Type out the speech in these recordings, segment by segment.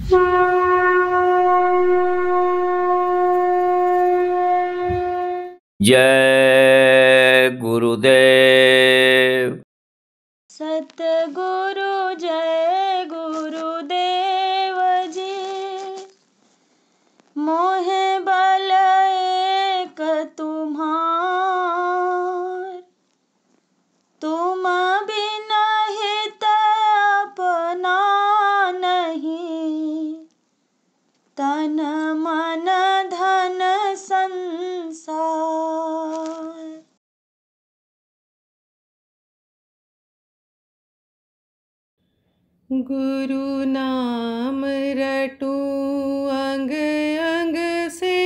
जय गुरुदेव। सतगुरु जय गुरुदेव जी, मोहे बल एक तुम्हार, तुम बिन हित अपना नहीं, तन मन धन संसार। गुरु नाम रटूं अंग अंग से,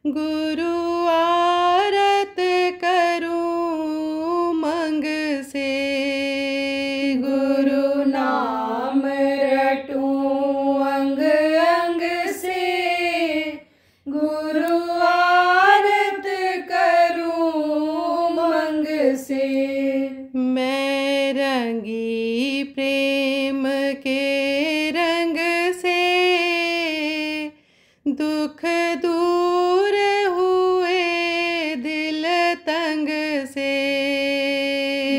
गुरु आरत करूं मंग से। गुरु नाम रटूं अंग अंग से, गुरु आरत करूं मंग से। मैं रंगी प्रेम के रंग से, दुख दूर हुए दिल तंग से।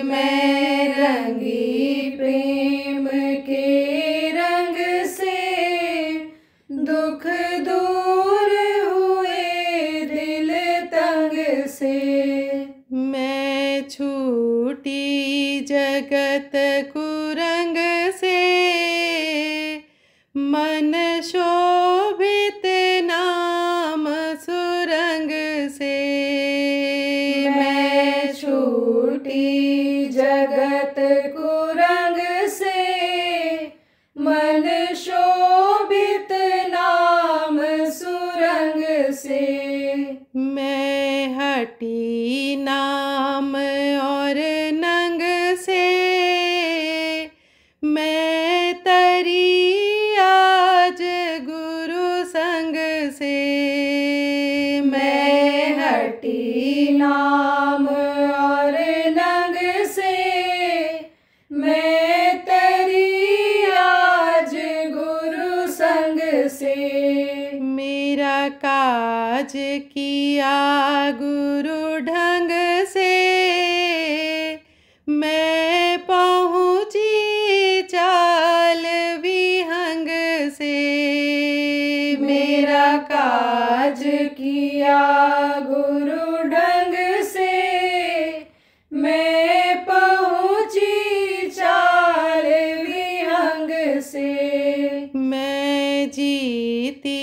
मैं रंगी प्रेम के रंग से, दुख दूर हुए दिल तंग से। मैं छूटी जगत कुरंग से, मन शोभित नाम सुरंग से। मैं छूटी जगत कुरंग से, मन शोभित नाम सुरंग से। मैं हटी नाम और नंग से, मैं तरी आज गुरु संग से। मैं हटी नाम और नंग से, मैं तरी आज गुरु संग से। मेरा काज किया गुरु ढंग से, मैं पहुँची चाल विहंग से। मेरा काज किया गुरु ढंग से, मैं पहुँची चाल विहंग से। मैं जीती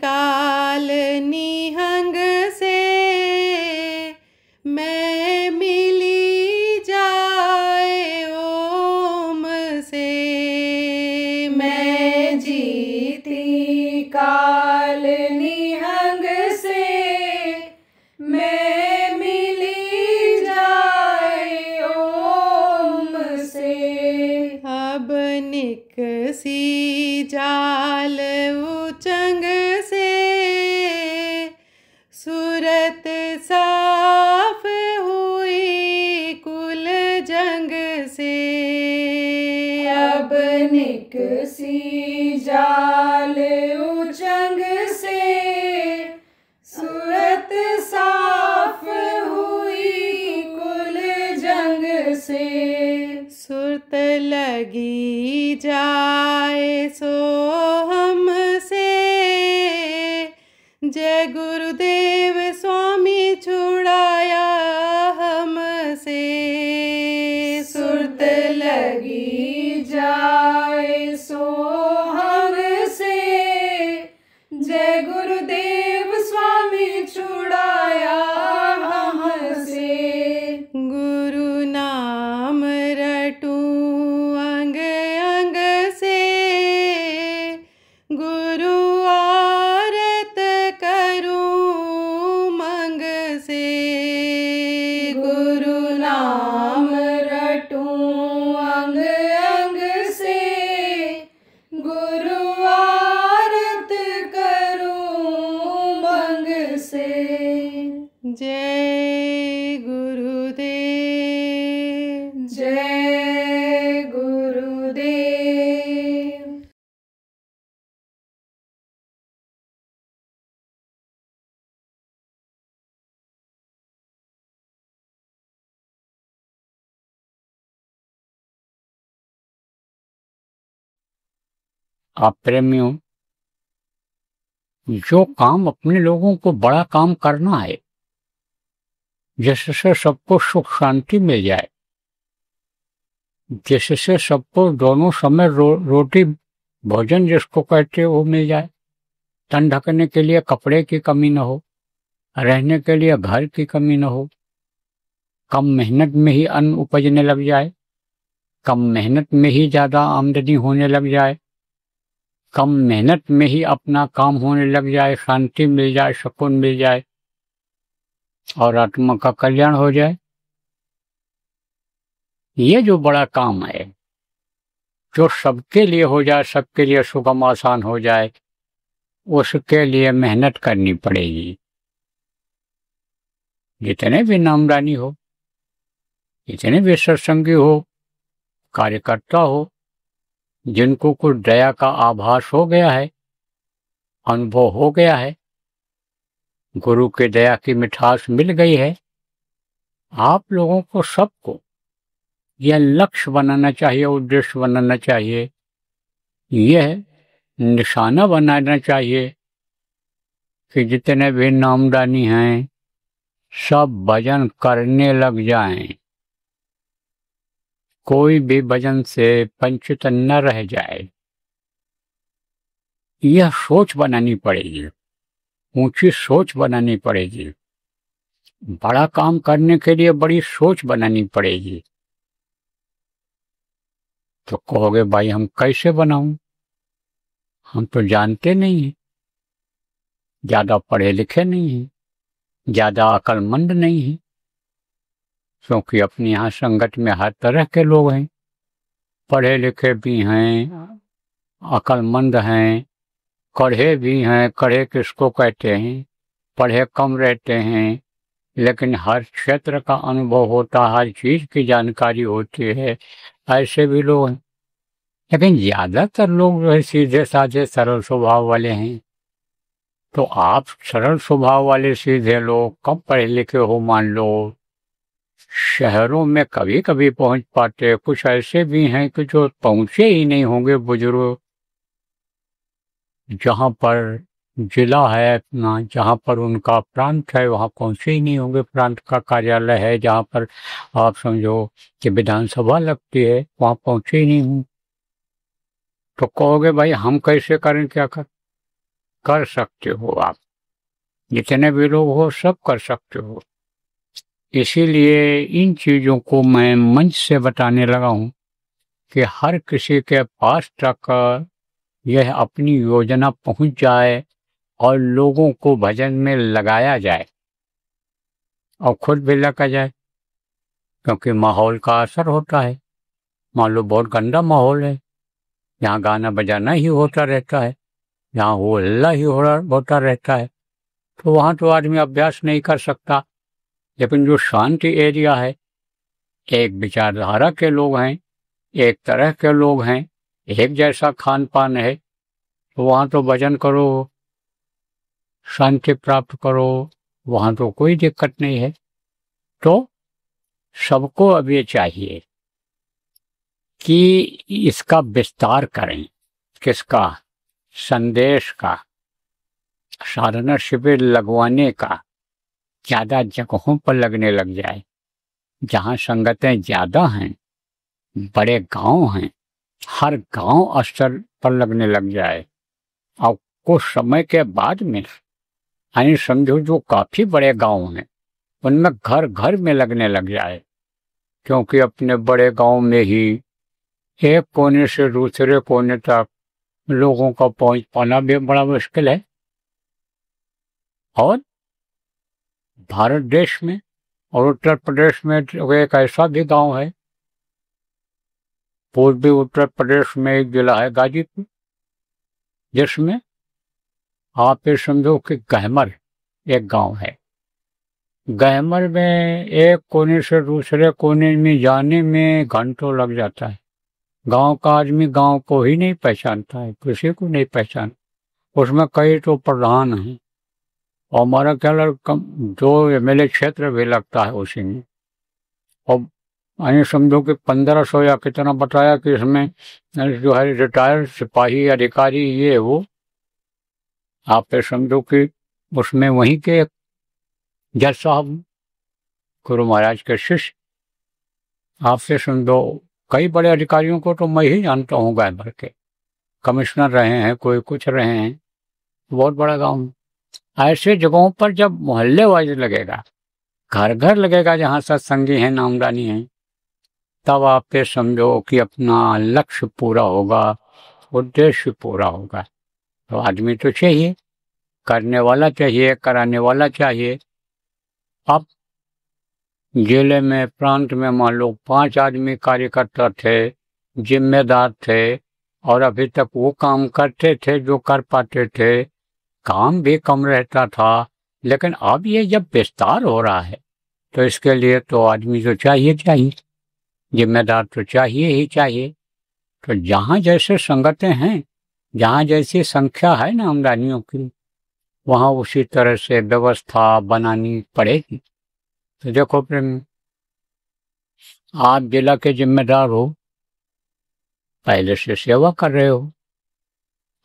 काल निहंग से, मैं मिली जाए ओम से। मैं जीती काल निहंग से, मैं मिली जाए ओम से। अब निकसी जाल उचंग से, सूरत साफ हुई कुल जंग से। अब निकसी जाल उचंग से, सूरत साफ हुई कुल जंग से। सुरत लगी जाए सो हमसे, जय गुरुदेव स्वामी छुड़ाया हमसे। सुरत लगी जाए सो हमसे, जय गुरुदेव स्वामी छुड़ाया हमसे। गुरु नाम रटूं अंग अंग से, आप प्रेमियों, जो काम अपने लोगों को बड़ा काम करना है, जिससे सबको सुख शांति मिल जाए, जिससे सबको दोनों समय रोटी भोजन जिसको कहते हैं वो मिल जाए, तन ढकने के लिए कपड़े की कमी न हो, रहने के लिए घर की कमी न हो, कम मेहनत में ही अन्न उपजने लग जाए, कम मेहनत में ही ज्यादा आमदनी होने लग जाए, कम मेहनत में ही अपना काम होने लग जाए, शांति मिल जाए, सुकून मिल जाए और आत्मा का कल्याण हो जाए। ये जो बड़ा काम है, जो सबके लिए हो जाए, सबके लिए सुगम आसान हो जाए, उसके लिए मेहनत करनी पड़ेगी। जितने भी नामदानी हो, जितने भी सत्संगी हो, कार्यकर्ता हो, जिनको कुछ दया का आभास हो गया है, अनुभव हो गया है, गुरु के दया की मिठास मिल गई है, आप लोगों को सबको यह लक्ष्य बनाना चाहिए, उद्देश्य बनाना चाहिए, यह निशाना बनाना चाहिए कि जितने भी नामदानी हैं सब भजन करने लग जाएं, कोई भी भजन से वंचित न रह जाए। यह सोच बनानी पड़ेगी, ऊंची सोच बनानी पड़ेगी, बड़ा काम करने के लिए बड़ी सोच बनानी पड़ेगी। तो कहोगे भाई हम कैसे बनाऊं, हम तो जानते नहीं हैं, ज्यादा पढ़े लिखे नहीं हैं, ज्यादा अक्लमंद नहीं हैं, क्योंकि अपने यहाँ संगत में हर तरह के लोग हैं, पढ़े लिखे भी हैं, अक्लमंद हैं, कढ़े भी हैं। कढ़े किसको कहते हैं? पढ़े कम रहते हैं लेकिन हर क्षेत्र का अनुभव होता, हर चीज की जानकारी होती है, ऐसे भी लोग हैं। लेकिन ज्यादातर लोग जो है सीधे साधे सरल स्वभाव वाले हैं। तो आप सरल स्वभाव वाले सीधे लोग, कम पढ़े लिखे हो, मान लो शहरों में कभी कभी पहुंच पाते, कुछ ऐसे भी हैं कि जो पहुंचे ही नहीं होंगे, बुजुर्ग जहां पर जिला है अपना, जहां पर उनका प्रांत है, वहां पहुंचे ही नहीं होंगे। प्रांत का कार्यालय है जहां पर आप समझो कि विधानसभा लगती है, वहां पहुंचे ही नहीं हूं। तो कहोगे भाई हम कैसे करें, क्या कर सकते हो आप, जितने भी लोग हो सब कर सकते हो। इसीलिए इन चीजों को मैं मंच से बताने लगा हूं कि हर किसी के पास तक यह अपनी योजना पहुंच जाए और लोगों को भजन में लगाया जाए और खुद भी लगा जाए, क्योंकि माहौल का असर होता है। मान लो बहुत गंदा माहौल है, यहाँ गाना बजाना ही होता रहता है, यहाँ हो हल्ला ही होता रहता है, तो वहाँ तो आदमी अभ्यास नहीं कर सकता। लेकिन जो शांति एरिया है, एक विचारधारा के लोग हैं, एक तरह के लोग हैं, एक जैसा खान पान है, तो वहाँ तो भजन करो, शांति प्राप्त करो, वहाँ तो कोई दिक्कत नहीं है। तो सबको अब ये चाहिए कि इसका विस्तार करें, किसका, संदेश का, साधना शिविर लगवाने का, ज्यादा जगहों पर लगने लग जाए, जहाँ संगतें ज्यादा हैं, बड़े गांव हैं, हर गांव स्तर पर लगने लग जाए। और कुछ समय के बाद में यानी समझो जो काफी बड़े गांव हैं उनमें घर घर में लगने लग जाए, क्योंकि अपने बड़े गांव में ही एक कोने से दूसरे कोने तक लोगों का पहुंच पाना भी बड़ा मुश्किल है। और भारत देश में और उत्तर प्रदेश में एक ऐसा भी गांव है, पूर्वी उत्तर प्रदेश में एक जिला है गाजीपुर, जिसमें आप ये समझो कि गहमर एक गांव है। गहमर में एक कोने से दूसरे कोने में जाने में घंटों लग जाता है। गांव का आदमी गांव को ही नहीं पहचानता है, किसी को नहीं पहचान। उसमें कई तो प्रधान हैं और हमारा ख्याल 2 MLA क्षेत्र भी लगता है उसी में। और यानी समझो कि 1500 या कितना बताया कि इसमें जो है रिटायर्ड सिपाही अधिकारी ये वो, आप ये समझो कि उसमें वहीं के जज साहब गुरु महाराज के शिष्य, आपसे समझो कई बड़े अधिकारियों को तो मैं ही जानता हूँ गाय भर के, कमिश्नर रहे हैं, कोई कुछ रहे हैं, बहुत बड़ा गांव। ऐसे जगहों पर जब मोहल्ले वाइज लगेगा, घर घर लगेगा जहाँ सत्संगी हैं, नामदानी हैं, तब आप ये समझो कि अपना लक्ष्य पूरा होगा, उद्देश्य पूरा होगा। तो आदमी तो चाहिए, करने वाला चाहिए, कराने वाला चाहिए। अब जिले में, प्रांत में मान लो 5 आदमी कार्यकर्ता थे, जिम्मेदार थे, और अभी तक वो काम करते थे जो कर पाते थे, काम भी कम रहता था। लेकिन अब ये जब विस्तार हो रहा है तो इसके लिए तो आदमी तो चाहिए, जिम्मेदार तो चाहिए ही चाहिए। तो जहाँ जैसे संगतें हैं, जहाँ जैसी संख्या है ना आमदनियों की, वहाँ उसी तरह से व्यवस्था बनानी पड़ेगी। तो देखो प्रेम, आप जिला के जिम्मेदार हो, पहले से सेवा कर रहे हो,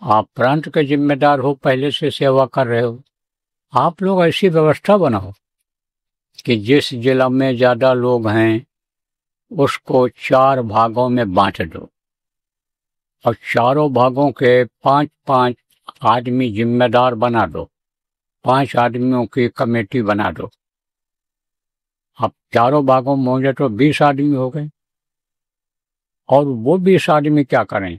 आप प्रांत के जिम्मेदार हो, पहले से सेवा कर रहे हो। आप लोग ऐसी व्यवस्था बनाओ कि जिस जिला में ज़्यादा लोग हैं उसको 4 भागों में बांट दो, और चारों भागों के 5-5 आदमी जिम्मेदार बना दो, 5 आदमियों की कमेटी बना दो। अब चारों भागों में होंगे तो 20 आदमी हो गए, और वो 20 आदमी क्या करें,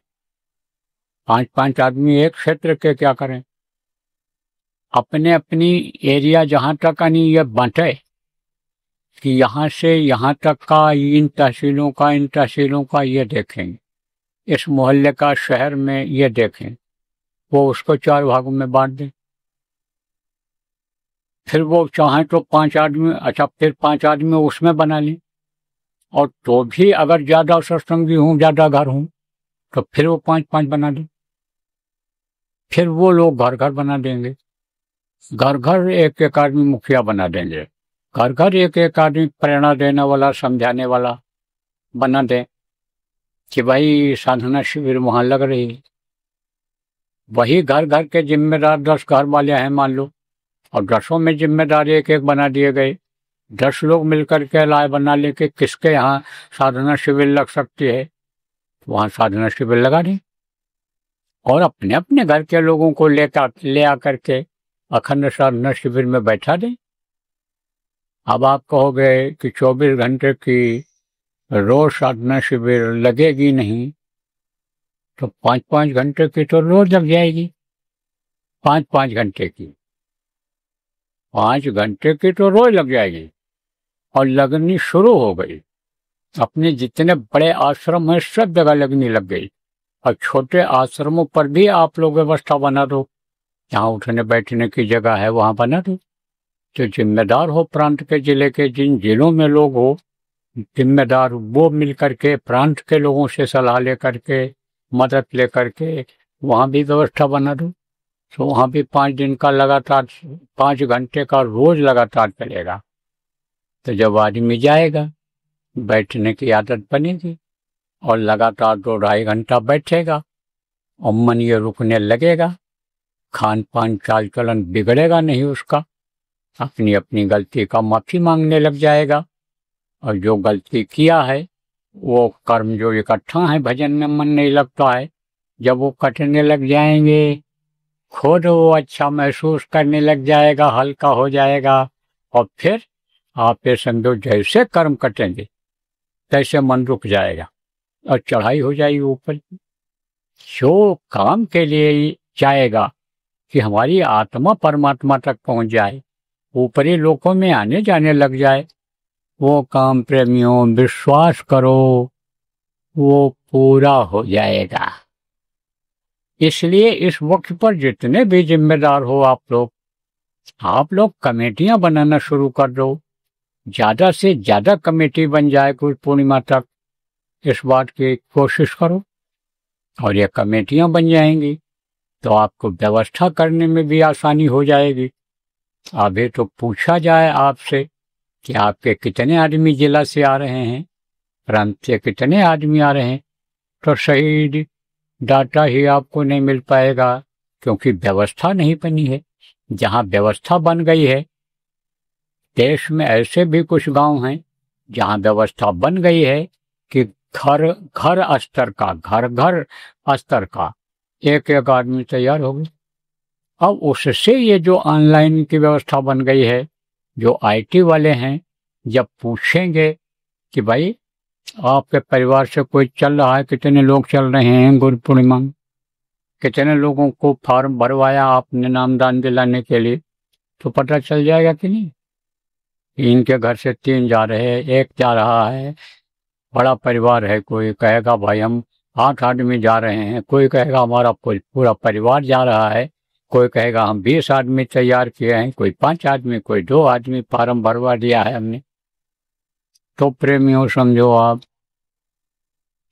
5-5 आदमी एक क्षेत्र के क्या करें, अपने अपनी एरिया जहाँ तक नहीं ये बांटे कि यहाँ से यहाँ तक का इन तहसीलों का, इन तहसीलों का ये देखेंगे, इस मोहल्ले का, शहर में ये देखें, वो उसको 4 भागों में बांट दें। फिर वो चाहें तो 5 आदमी, अच्छा फिर 5 आदमी उसमें बना लें, और तो भी अगर ज़्यादा सत्संगी हूँ, ज़्यादा घर हूँ, तो फिर वो 5-5 बना दें। फिर वो लोग घर घर बना देंगे, घर घर एक एक आदमी मुखिया बना देंगे, घर घर एक एक आदमी प्रेरणा देने वाला, समझाने वाला बना दें कि भाई साधना शिविर वहाँ लग रही है। वही घर घर के जिम्मेदार 10 घर वाले हैं मान लो, और 10 में जिम्मेदार एक एक बना दिए गए, 10 लोग मिलकर के राय बना ले कि किसके यहाँ साधना शिविर लग सकती है, वहाँ साधना शिविर लगा दें, और अपने अपने घर के लोगों को ले आकर के अखंड साधना शिविर में बैठा दें। अब आप कहोगे कि 24 घंटे की रोज साधना शिविर लगेगी नहीं, तो 5-5 घंटे की तो रोज लग जाएगी, 5-5 घंटे की, 5 घंटे की तो रोज लग जाएगी, और लगनी शुरू हो गई। अपने जितने बड़े आश्रम हैं सब जगह लगनी लग गई, और छोटे आश्रमों पर भी आप लोग व्यवस्था बना दो, जहाँ उठने बैठने की जगह है वहाँ बना दो। जो जिम्मेदार हो प्रांत के, जिले के, जिन जिलों में लोग हो जिम्मेदार, वो मिल करके प्रांत के लोगों से सलाह लेकर के, मदद लेकर के वहाँ भी व्यवस्था बना दो। तो वहाँ भी 5 दिन का लगातार 5 घंटे का रोज लगातार चलेगा। तो जब आदमी जाएगा, बैठने की आदत बनेगी, और लगातार 2-2.5 घंटा बैठेगा, और मन ये रुकने लगेगा, खान पान चाल चलन बिगड़ेगा नहीं उसका, अपनी अपनी गलती का माफी मांगने लग जाएगा, और जो गलती किया है वो कर्म जो इकट्ठा है, भजन में मन नहीं लगता है, जब वो कटने लग जाएंगे, खुद वो अच्छा महसूस करने लग जाएगा, हल्का हो जाएगा, और फिर आप ये समझो जैसे कर्म कटेंगे तैसे मन रुक जाएगा, और चढ़ाई हो जाएगी ऊपर। जो काम के लिए जाएगा कि हमारी आत्मा परमात्मा तक पहुंच जाए, ऊपरी लोकों में आने जाने लग जाए, वो काम प्रेमियों विश्वास करो वो पूरा हो जाएगा। इसलिए इस वक्त पर जितने भी जिम्मेदार हो आप लोग कमेटियां बनाना शुरू कर दो, ज़्यादा से ज़्यादा कमेटी बन जाए कुछ पूर्णिमा तक, इस बात की कोशिश करो, और ये कमेटियां बन जाएंगी तो आपको व्यवस्था करने में भी आसानी हो जाएगी। अभी तो पूछा जाए आपसे कि आपके कितने आदमी जिला से आ रहे हैं, प्रांत से कितने आदमी आ रहे हैं, तो सही डाटा ही आपको नहीं मिल पाएगा, क्योंकि व्यवस्था नहीं बनी है। जहाँ व्यवस्था बन गई है, देश में ऐसे भी कुछ गांव हैं जहाँ व्यवस्था बन गई है कि घर घर स्तर का, घर घर स्तर का एक एक आदमी तैयार हो गए। अब उससे ये जो ऑनलाइन की व्यवस्था बन गई है, जो आईटी वाले हैं, जब पूछेंगे कि भाई आपके परिवार से कोई चल रहा है, कितने लोग चल रहे हैं गुरु पूर्णिमा में, कितने लोगों को फॉर्म भरवाया आपने नामदान दिलाने के लिए, तो पता चल जाएगा कि नहीं। इनके घर से 3 जा रहे हैं, 1 जा रहा है, बड़ा परिवार है, कोई कहेगा भाई हम 8 आदमी जा रहे हैं, कोई कहेगा हमारा पूरा परिवार जा रहा है, कोई कहेगा हम 20 आदमी तैयार किए हैं, कोई 5 आदमी, कोई 2 आदमी फॉर्म भरवा दिया है हमने। तो प्रेमियों समझो आप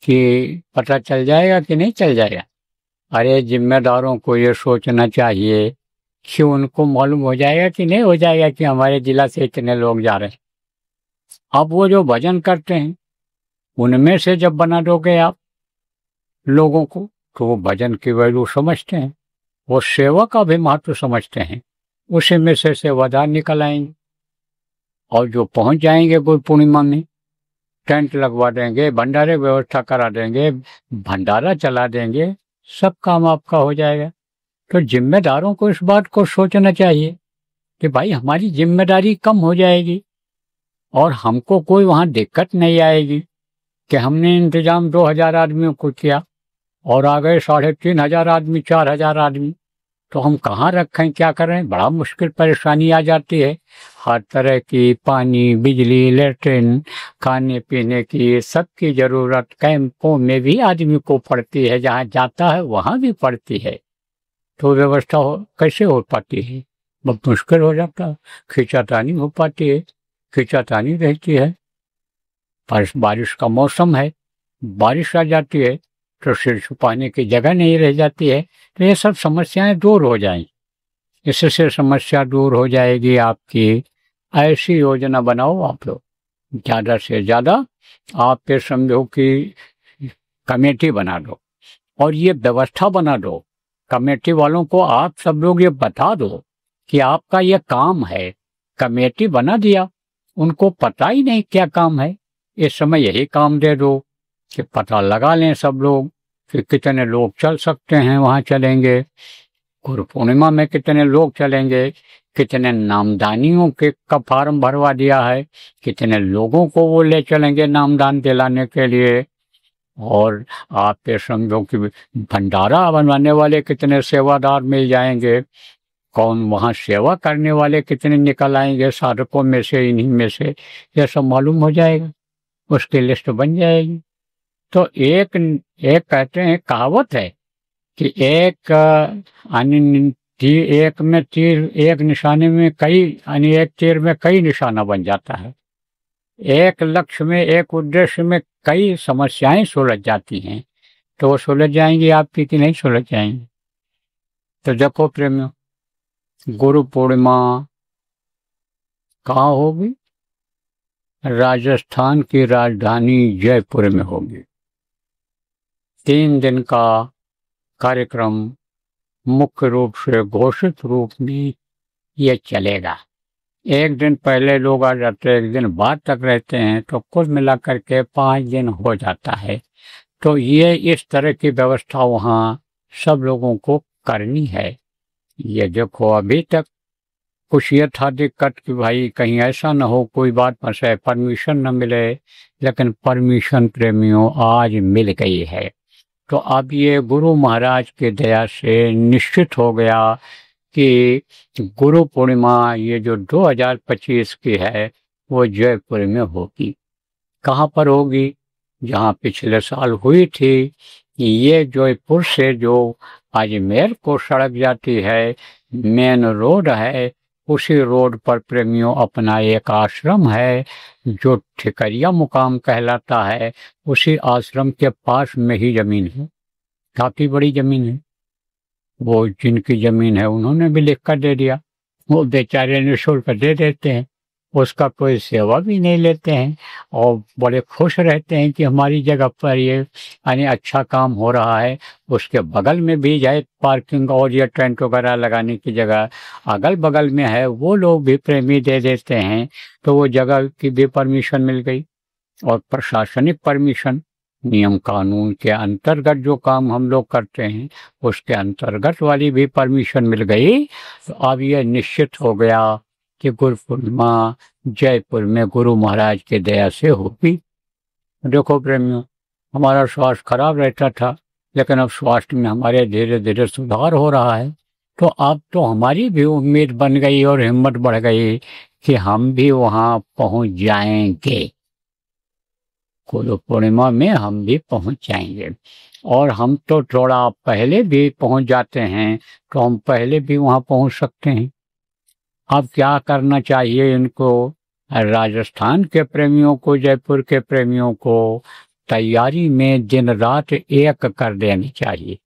कि पता चल जाएगा कि नहीं चल जाएगा। अरे जिम्मेदारों को ये सोचना चाहिए कि उनको मालूम हो जाएगा कि नहीं हो जाएगा कि हमारे जिला से इतने लोग जा रहे हैं। अब वो जो भजन करते हैं उनमें से जब बना दोगे आप लोगों को, तो वो भजन की वैल्यू समझते हैं, वो सेवा का भी महत्व समझते हैं, उसी में से सेवादार निकल आएंगे। और जो पहुंच जाएंगे गुरु पूर्णिमा में, टेंट लगवा देंगे, भंडारे व्यवस्था करा देंगे, भंडारा चला देंगे, सब काम आपका हो जाएगा। तो जिम्मेदारों को इस बात को सोचना चाहिए कि भाई हमारी जिम्मेदारी कम हो जाएगी और हमको कोई वहाँ दिक्कत नहीं आएगी कि हमने इंतजाम 2000 आदमियों को किया और आ गए 3500 आदमी, 4000 आदमी, तो हम कहाँ रखें, क्या करें, बड़ा मुश्किल परेशानी आ जाती है। हर तरह की पानी, बिजली, लेट्रिन, खाने पीने की सबकी जरूरत कैंपों में भी आदमी को पड़ती है, जहाँ जाता है वहाँ भी पड़ती है। तो व्यवस्था कैसे हो पाती है, बहुत मुश्किल हो जाता है, खींचातानी हो पाती है, खींचातानी रहती है। बारिश का मौसम है, बारिश आ जाती है तो सिर छुपाने की जगह नहीं रह जाती है। तो ये सब समस्याएं दूर हो जाएंगी, इससे समस्या दूर हो जाएगी आपकी। ऐसी योजना बनाओ आप लोग, ज़्यादा से ज़्यादा आप पे समझो कि कमेटी बना दो और ये व्यवस्था बना दो। कमेटी वालों को आप सब लोग ये बता दो कि आपका ये काम है, कमेटी बना दिया, उनको पता ही नहीं क्या काम है, इस समय यही काम दे दो कि पता लगा लें सब लोग कि कितने लोग चल सकते हैं, वहाँ चलेंगे, गुरु पूर्णिमा में कितने लोग चलेंगे, कितने नामदानियों के का फार्म भरवा दिया है, कितने लोगों को वो ले चलेंगे नामदान दिलाने के लिए। और आप ये समझो कि भंडारा बनवाने वाले कितने सेवादार मिल जाएंगे, कौन वहाँ सेवा करने वाले कितने निकल आएंगे साधकों में से, इन्हीं में से, ये सब मालूम हो जाएगा, उसकी लिस्ट बन जाएगी। तो एक कहते हैं, कहावत है कि एक में तीर, एक निशाने में कई, यानी एक तीर में कई निशाना बन जाता है। एक लक्ष्य में, एक उद्देश्य में कई समस्याएं सुलझ जाती हैं, तो वो सुलझ जाएंगी आपकी कि नहीं सुलझ जाएंगी। तो देखो प्रेमियों, गुरु पूर्णिमा कहाँ होगी, राजस्थान की राजधानी जयपुर में होगी। 3 दिन का कार्यक्रम मुख्य रूप से घोषित रूप में ये चलेगा। 1 दिन पहले लोग आ जाते हैं, 1 दिन बाद तक रहते हैं, तो कुल मिलाकर के 5 दिन हो जाता है। तो ये इस तरह की व्यवस्था वहाँ सब लोगों को करनी है। ये देखो अभी तक कुछ ये था दिक्कत कि भाई कहीं ऐसा न हो कोई बात फंसे, परमिशन न मिले, लेकिन परमिशन प्रेमियों आज मिल गई है। तो अब ये गुरु महाराज की दया से निश्चित हो गया कि गुरु पूर्णिमा ये जो 2025 की है वो जयपुर में होगी। कहाँ पर होगी, जहाँ पिछले साल हुई थी। ये जयपुर से जो अजमेर को सड़क जाती है, मेन रोड है, उसी रोड पर प्रेमियों अपना एक आश्रम है जो ठिकरिया मुकाम कहलाता है। उसी आश्रम के पास में ही जमीन है, काफी बड़ी जमीन है। वो जिनकी जमीन है उन्होंने भी लिख कर दे दिया, वो बेचारे निःशुल्क दे देते हैं, उसका कोई सेवा भी नहीं लेते हैं और बड़े खुश रहते हैं कि हमारी जगह पर ये यानी अच्छा काम हो रहा है। उसके बगल में भी जाए पार्किंग और ये टेंट वगैरह लगाने की जगह अगल बगल में है, वो लोग भी प्रेमी दे देते हैं, तो वो जगह की भी परमिशन मिल गई। और प्रशासनिक परमिशन, नियम कानून के अंतर्गत जो काम हम लोग करते हैं उसके अंतर्गत वाली भी परमिशन मिल गई। तो अब यह निश्चित हो गया कि गुरु पूर्णिमा जयपुर में गुरु महाराज की दया से होगी। देखो प्रेमियों, हमारा स्वास्थ्य खराब रहता था, लेकिन अब स्वास्थ्य में हमारे धीरे धीरे सुधार हो रहा है। तो अब तो हमारी भी उम्मीद बन गई और हिम्मत बढ़ गई कि हम भी वहाँ पहुँच जाएंगे। गुरु पूर्णिमा में हम भी पहुँच जाएंगे। और हम तो थोड़ा पहले भी पहुँच जाते हैं, तो हम पहले भी वहाँ पहुँच सकते हैं। अब क्या करना चाहिए इनको, राजस्थान के प्रेमियों को, जयपुर के प्रेमियों को तैयारी में दिन रात एक कर देनी चाहिए,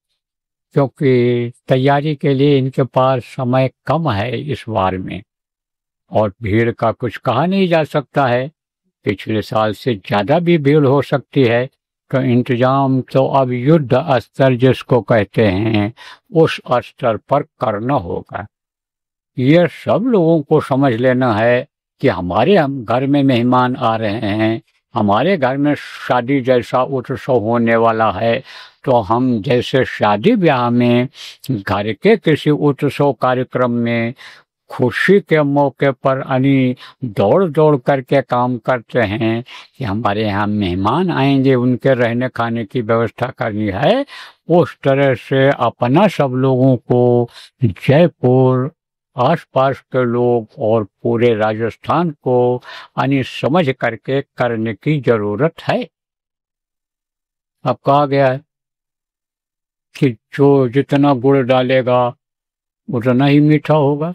क्योंकि तैयारी के लिए इनके पास समय कम है इस बार में। और भीड़ का कुछ कहा नहीं जा सकता है, पिछले साल से ज़्यादा भी भीड़ हो सकती है। तो इंतजाम तो अब युद्ध स्तर जिसको कहते हैं उस स्तर पर करना होगा। ये सब लोगों को समझ लेना है कि हमारे घर में मेहमान आ रहे हैं, हमारे घर में शादी जैसा उत्सव होने वाला है, तो हम जैसे शादी ब्याह में घर के किसी उत्सव कार्यक्रम में खुशी के मौके पर यानी दौड़ दौड़ करके काम करते हैं कि हमारे यहाँ मेहमान आएंगे, उनके रहने खाने की व्यवस्था करनी है, उस तरह से अपना सब लोगों को, जयपुर आसपास के लोग और पूरे राजस्थान को यानी समझ करके करने की जरूरत है। अब कहा गया है कि जो जितना गुड़ डालेगा उतना ही मीठा होगा।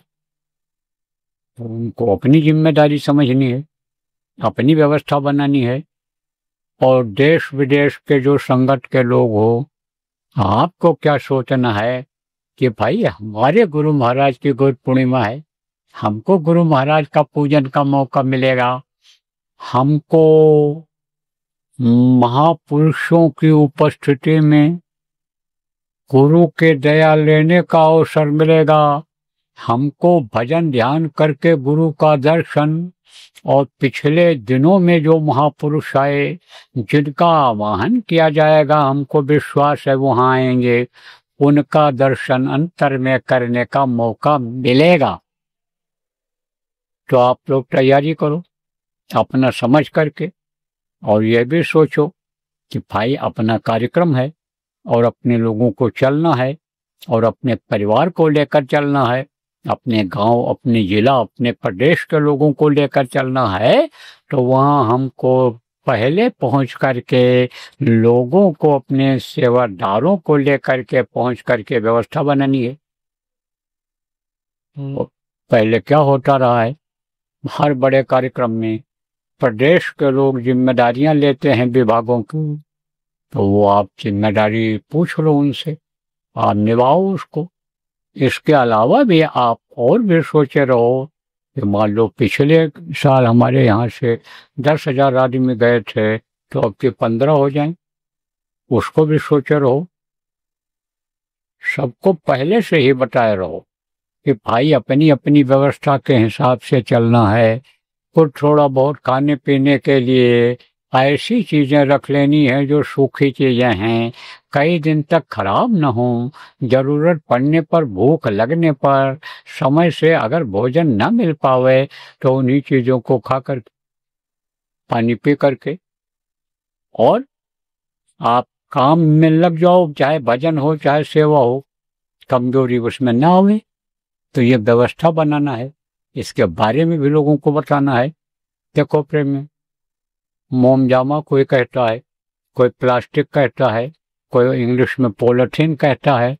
तो उनको अपनी जिम्मेदारी समझनी है, अपनी व्यवस्था बनानी है। और देश विदेश के जो संगत के लोग हो, आपको क्या सोचना है कि भाई हमारे गुरु महाराज की गुरु पूर्णिमा है, हमको गुरु महाराज का पूजन का मौका मिलेगा, हमको महापुरुषों की उपस्थिति में गुरु के दया लेने का अवसर मिलेगा, हमको भजन ध्यान करके गुरु का दर्शन, और पिछले दिनों में जो महापुरुष आए जिनका आवाहन किया जाएगा, हमको विश्वास है वहाँ आएंगे, उनका दर्शन अंतर में करने का मौका मिलेगा। तो आप लोग तैयारी करो अपना समझ करके, और ये भी सोचो कि भाई अपना कार्यक्रम है और अपने लोगों को चलना है और अपने परिवार को लेकर चलना है, अपने गांव, अपने जिला, अपने प्रदेश के लोगों को लेकर चलना है। तो वहाँ हमको पहले पहुंच करके लोगों को, अपने सेवादारों को लेकर के पहुंच करके व्यवस्था बनानी है। पहले क्या होता रहा है, हर बड़े कार्यक्रम में प्रदेश के लोग जिम्मेदारियां लेते हैं विभागों की, तो वो आप जिम्मेदारी पूछ लो उनसे, आप निभाओ उसको। इसके अलावा भी आप और भी सोचे रहो कि मान लो पिछले साल हमारे यहाँ से 10,000 आदमी गए थे, तो अब के 15 हो जाएं, उसको भी सोचे रहो। सबको पहले से ही बताए रहो कि भाई अपनी अपनी व्यवस्था के हिसाब से चलना है। कुछ थोड़ा बहुत खाने पीने के लिए ऐसी चीज़ें रख लेनी है जो सूखी चीज़ें हैं, कई दिन तक खराब न हो। ज़रूरत पड़ने पर, भूख लगने पर, समय से अगर भोजन न मिल पावे तो उन्हीं चीज़ों को खा कर, पानी पी करके, और आप काम में लग जाओ, चाहे भजन हो चाहे सेवा हो, कमजोरी उसमें ना आवे। तो ये व्यवस्था बनाना है, इसके बारे में भी लोगों को बताना है। देखो प्रेम, मोम जामा कोई कहता है, कोई प्लास्टिक कहता है, कोई इंग्लिश में पॉलीथीन कहता है।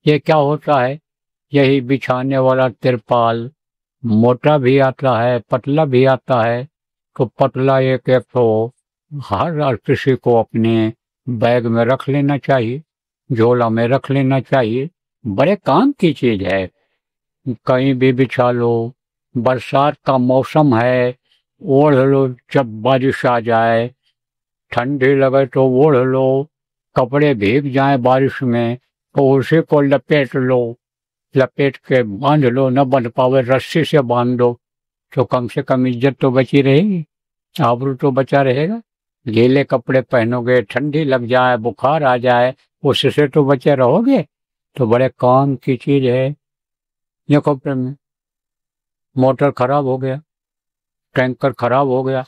ये क्या होता है, यही बिछाने वाला तिरपाल, मोटा भी आता है, पतला भी आता है। तो पतला एक एक तो हर किसी को अपने बैग में रख लेना चाहिए, झोला में रख लेना चाहिए। बड़े काम की चीज है, कहीं भी बिछा लो, बरसात का मौसम है, ओढ़ लो जब बारिश आ जाए, ठंडी लगे तो ओढ़ लो, कपड़े भीग जाए बारिश में तो उसी को लपेट लो, लपेट के बांध लो, न बांध पावे रस्सी से बांध दो, तो कम से कम इज्जत तो बची रहेगी, आबरू तो बचा रहेगा। गीले कपड़े पहनोगे, ठंडी लग जाए, बुखार आ जाए, उससे तो बचे रहोगे। तो बड़े काम की चीज है। देखो प्रेम, मोटर खराब हो गया, टैंकर खराब हो गया,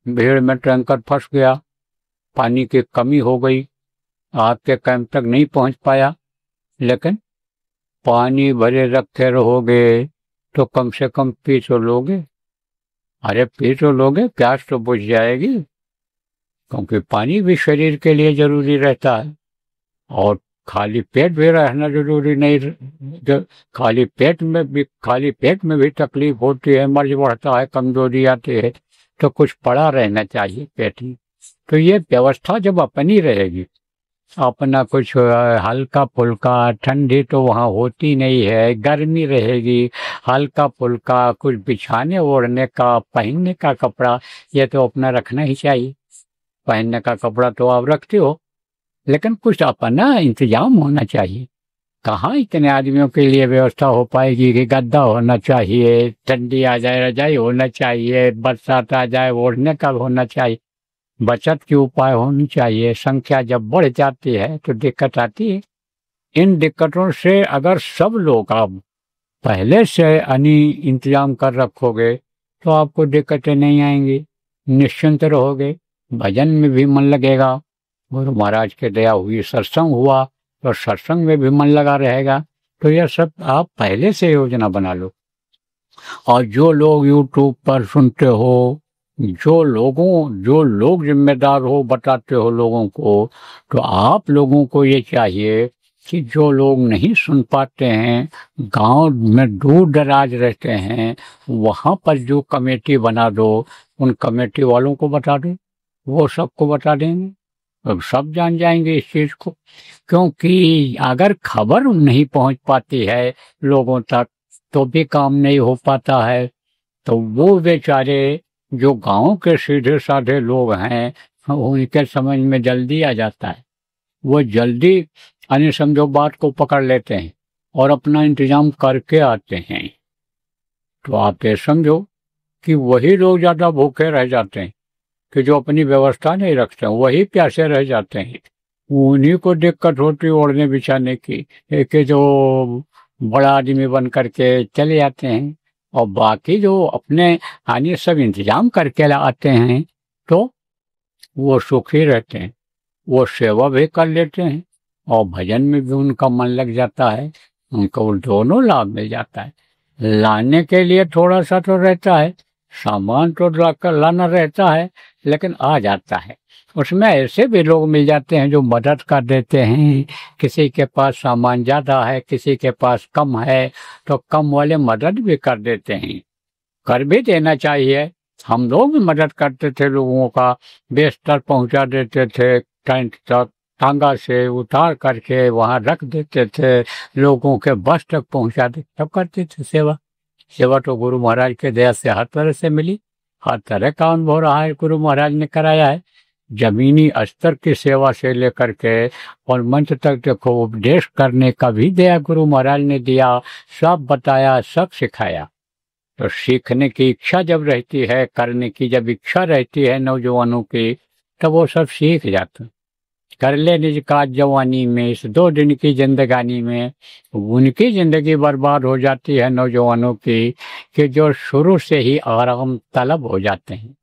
भीड़ में टैंकर फंस गया, पानी की कमी हो गई, आपके कैंप तक नहीं पहुंच पाया, लेकिन पानी भरे रखे रहोगे तो कम से कम पी तो लोगे। अरे पी तो लोगे, प्यास तो बुझ जाएगी, क्योंकि पानी भी शरीर के लिए जरूरी रहता है। और खाली पेट भी रहना जरूरी नहीं, खाली पेट में भी तकलीफ होती है, मर्ज बढ़ता है, कमजोरी आती है, तो कुछ पड़ा रहना चाहिए पेट में। तो ये व्यवस्था जब अपनी रहेगी, अपना कुछ हल्का फुल्का, ठंडी तो वहाँ होती नहीं है, गर्मी रहेगी, हल्का फुल्का कुछ बिछाने ओढ़ने का, पहनने का कपड़ा ये तो अपना रखना ही चाहिए। पहनने का कपड़ा तो आप रखते हो, लेकिन कुछ अपना इंतजाम होना चाहिए। कहाँ इतने आदमियों के लिए व्यवस्था हो पाएगी कि गद्दा होना चाहिए, ठंडी आ जाए रजाई होना चाहिए, बरसात आ जाए ओढ़ने का होना चाहिए, बचत के उपाय होनी चाहिए। संख्या जब बढ़ जाती है तो दिक्कत आती है। इन दिक्कतों से अगर सब लोग आप पहले से इंतजाम कर रखोगे तो आपको दिक्कतें नहीं आएंगी, निश्चिंत रहोगे, भजन में भी मन लगेगा। गुरु महाराज के दया हुई, सत्संग हुआ तो सत्संग में भी मन लगा रहेगा। तो यह सब आप पहले से योजना बना लो। और जो लोग YouTube पर सुनते हो, जो लोग जिम्मेदार हो, बताते हो लोगों को, तो आप लोगों को ये चाहिए कि जो लोग नहीं सुन पाते हैं, गांव में दूर दराज रहते हैं, वहाँ पर जो कमेटी बना दो, उन कमेटी वालों को बता दो, वो सबको बता देंगे, अब सब जान जाएंगे इस चीज को। क्योंकि अगर खबर नहीं पहुंच पाती है लोगों तक तो भी काम नहीं हो पाता है। तो वो बेचारे जो गांव के सीधे साधे लोग हैं, उनके समझ में जल्दी आ जाता है, वो जल्दी समझो बात को पकड़ लेते हैं और अपना इंतजाम करके आते हैं। तो आप ये समझो कि वही लोग ज्यादा भूखे रह जाते हैं कि जो अपनी व्यवस्था नहीं रखते हैं, वही प्यासे रह जाते हैं। उन्हीं को दिक्कत होती है ओढ़ने बिछाने की, कि जो बड़ा आदमी बन करके चले जाते हैं, और बाकी जो अपने सब इंतजाम करके आते हैं तो वो सुखी रहते हैं, वो सेवा भी कर लेते हैं और भजन में भी उनका मन लग जाता है, उनको दोनों लाभ मिल जाता है। लाने के लिए थोड़ा सा तो रहता है, सामान तो लाना रहता है, लेकिन आ जाता है। उसमें ऐसे भी लोग मिल जाते हैं जो मदद कर देते हैं। किसी के पास सामान ज़्यादा है, किसी के पास कम है, तो कम वाले मदद भी कर देते हैं, कर भी देना चाहिए। हम लोग भी मदद करते थे, लोगों का बिस्तर पहुंचा देते थे, टेंट तक टांगा से उतार करके वहां रख देते थे, लोगों के बस तक पहुंचा देते, सब करते थे सेवा। सेवा तो गुरु महाराज के दया से हर तरह से मिली, हर तरह का अनुभव रहा है, गुरु महाराज ने कराया है। जमीनी स्तर की सेवा से लेकर के और मंच तक देखो, उपदेश करने का भी दया गुरु महाराज ने दिया, सब बताया, सब सिखाया। तो सीखने की इच्छा जब रहती है, करने की जब इच्छा रहती है नौजवानों की, तब वो सब सीख जाते। कर ले निज काज जवानी में, इस 2 दिन की जिंदगानी में। उनकी जिंदगी बर्बाद हो जाती है नौजवानों की, कि जो शुरू से ही आराम तलब हो जाते हैं,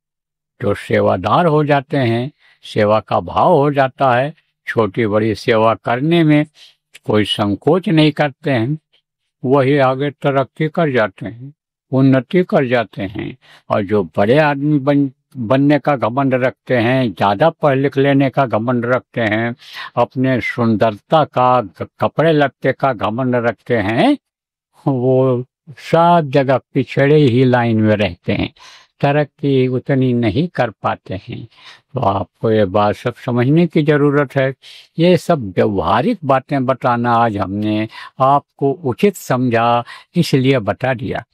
जो सेवादार हो जाते हैं, सेवा का भाव हो जाता है, छोटी बड़ी सेवा करने में कोई संकोच नहीं करते हैं, वही आगे तरक्की कर जाते हैं, उन्नति कर जाते हैं। और जो बड़े आदमी बनने का घमंड रखते हैं, ज़्यादा पढ़ लिख लेने का घमंड रखते हैं, अपने सुंदरता का, कपड़े लत्ते का घमंड रखते हैं, वो सब जगह पिछड़े ही लाइन में रहते हैं, तरक्की उतनी नहीं कर पाते हैं। तो आपको ये बात सब समझने की ज़रूरत है। ये सब व्यवहारिक बातें बताना आज हमने आपको उचित समझा, इसलिए बता दिया।